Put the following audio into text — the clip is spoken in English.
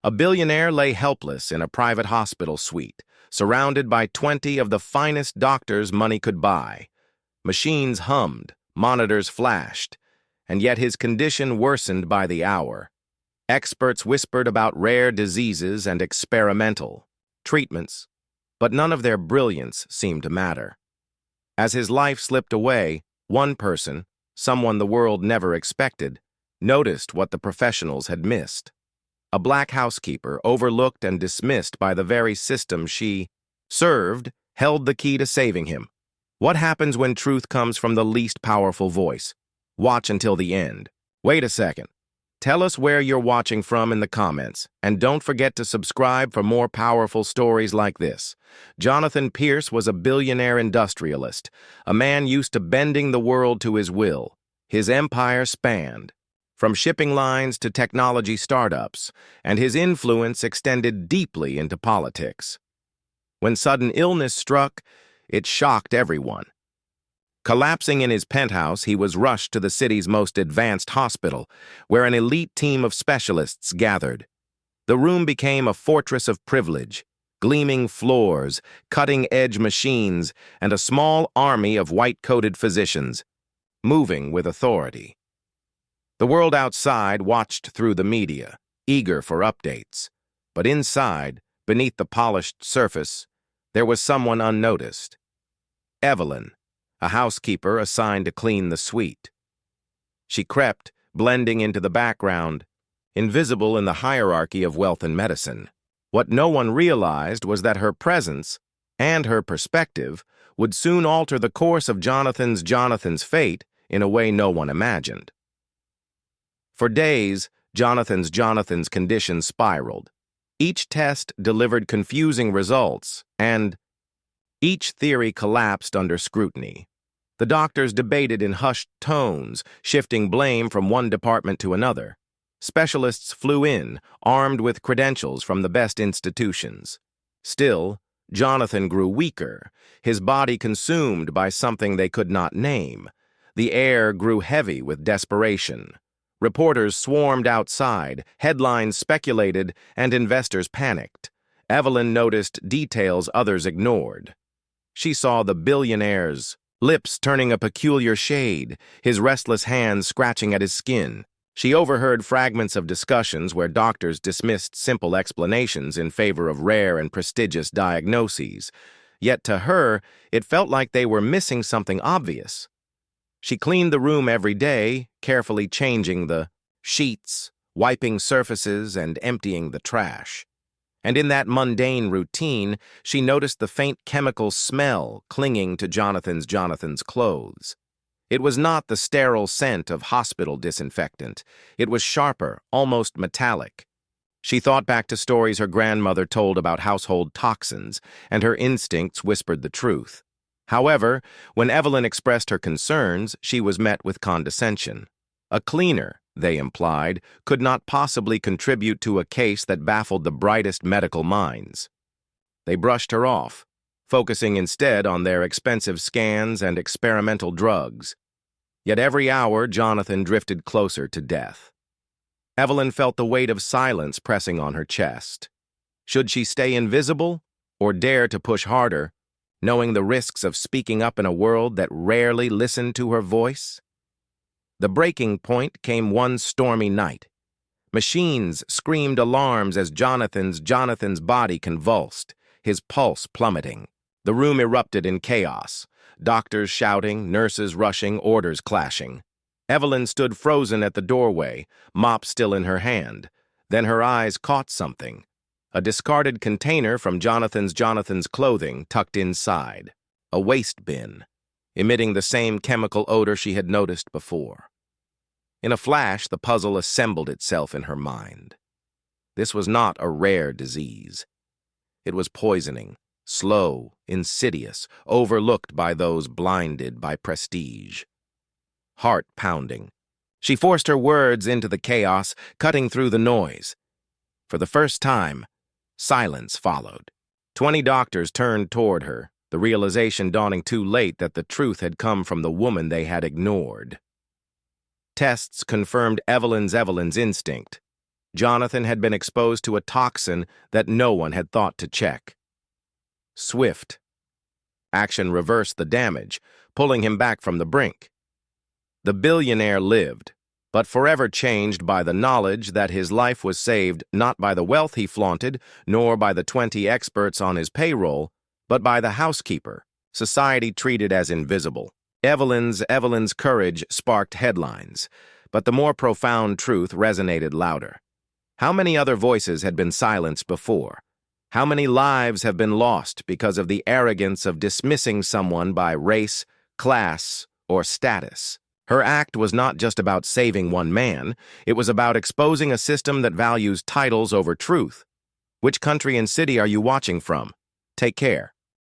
A billionaire lay helpless in a private hospital suite, surrounded by 20 of the finest doctors money could buy. Machines hummed, monitors flashed, and yet his condition worsened by the hour. Experts whispered about rare diseases and experimental treatments, but none of their brilliance seemed to matter. As his life slipped away, one person, someone the world never expected, noticed what the professionals had missed. A black housekeeper, overlooked and dismissed by the very system she served, held the key to saving him. What happens when truth comes from the least powerful voice? Watch until the end. Wait a second. Tell us where you're watching from in the comments, and don't forget to subscribe for more powerful stories like this. Jonathan Pierce was a billionaire industrialist, a man used to bending the world to his will. His empire spanned from shipping lines to technology startups, and his influence extended deeply into politics. When sudden illness struck, it shocked everyone. Collapsing in his penthouse, he was rushed to the city's most advanced hospital, where an elite team of specialists gathered. The room became a fortress of privilege, gleaming floors, cutting-edge machines, and a small army of white-coated physicians, moving with authority. The world outside watched through the media, eager for updates. But inside, beneath the polished surface, there was someone unnoticed. Evelyn, a housekeeper assigned to clean the suite. She crept, blending into the background, invisible in the hierarchy of wealth and medicine. What no one realized was that her presence and her perspective would soon alter the course of Jonathan's fate in a way no one imagined. For days, Jonathan's condition spiraled. Each test delivered confusing results, and each theory collapsed under scrutiny. The doctors debated in hushed tones, shifting blame from one department to another. Specialists flew in, armed with credentials from the best institutions. Still, Jonathan grew weaker, his body consumed by something they could not name. The air grew heavy with desperation. Reporters swarmed outside, headlines speculated, and investors panicked. Evelyn noticed details others ignored. She saw the billionaire's lips turning a peculiar shade, his restless hands scratching at his skin. She overheard fragments of discussions where doctors dismissed simple explanations in favor of rare and prestigious diagnoses. Yet to her, it felt like they were missing something obvious. She cleaned the room every day, carefully changing the sheets, wiping surfaces, and emptying the trash. And in that mundane routine, she noticed the faint chemical smell clinging to Jonathan's clothes. It was not the sterile scent of hospital disinfectant. It was sharper, almost metallic. She thought back to stories her grandmother told about household toxins, and her instincts whispered the truth. However, when Evelyn expressed her concerns, she was met with condescension. A cleaner, they implied, could not possibly contribute to a case that baffled the brightest medical minds. They brushed her off, focusing instead on their expensive scans and experimental drugs. Yet every hour, Jonathan drifted closer to death. Evelyn felt the weight of silence pressing on her chest. Should she stay invisible, or dare to push harder, knowing the risks of speaking up in a world that rarely listened to her voice? The breaking point came one stormy night. Machines screamed alarms as Jonathan's body convulsed, his pulse plummeting. The room erupted in chaos, doctors shouting, nurses rushing, orders clashing. Evelyn stood frozen at the doorway, mop still in her hand. Then her eyes caught something. A discarded container from Jonathan's clothing tucked inside. A waste bin, emitting the same chemical odor she had noticed before. In a flash, the puzzle assembled itself in her mind. This was not a rare disease. It was poisoning, slow, insidious, overlooked by those blinded by prestige. Heart pounding. She forced her words into the chaos, cutting through the noise. For the first time, silence followed. 20 doctors turned toward her, the realization dawning too late that the truth had come from the woman they had ignored. Tests confirmed Evelyn's instinct. Jonathan had been exposed to a toxin that no one had thought to check. Swift. Action reversed the damage, pulling him back from the brink. The billionaire lived, but forever changed by the knowledge that his life was saved not by the wealth he flaunted, nor by the 20 experts on his payroll, but by the housekeeper, society treated as invisible. Evelyn's courage sparked headlines, but the more profound truth resonated louder. How many other voices had been silenced before? How many lives have been lost because of the arrogance of dismissing someone by race, class, or status? Her act was not just about saving one man, it was about exposing a system that values titles over truth. Which country and city are you watching from? Take care.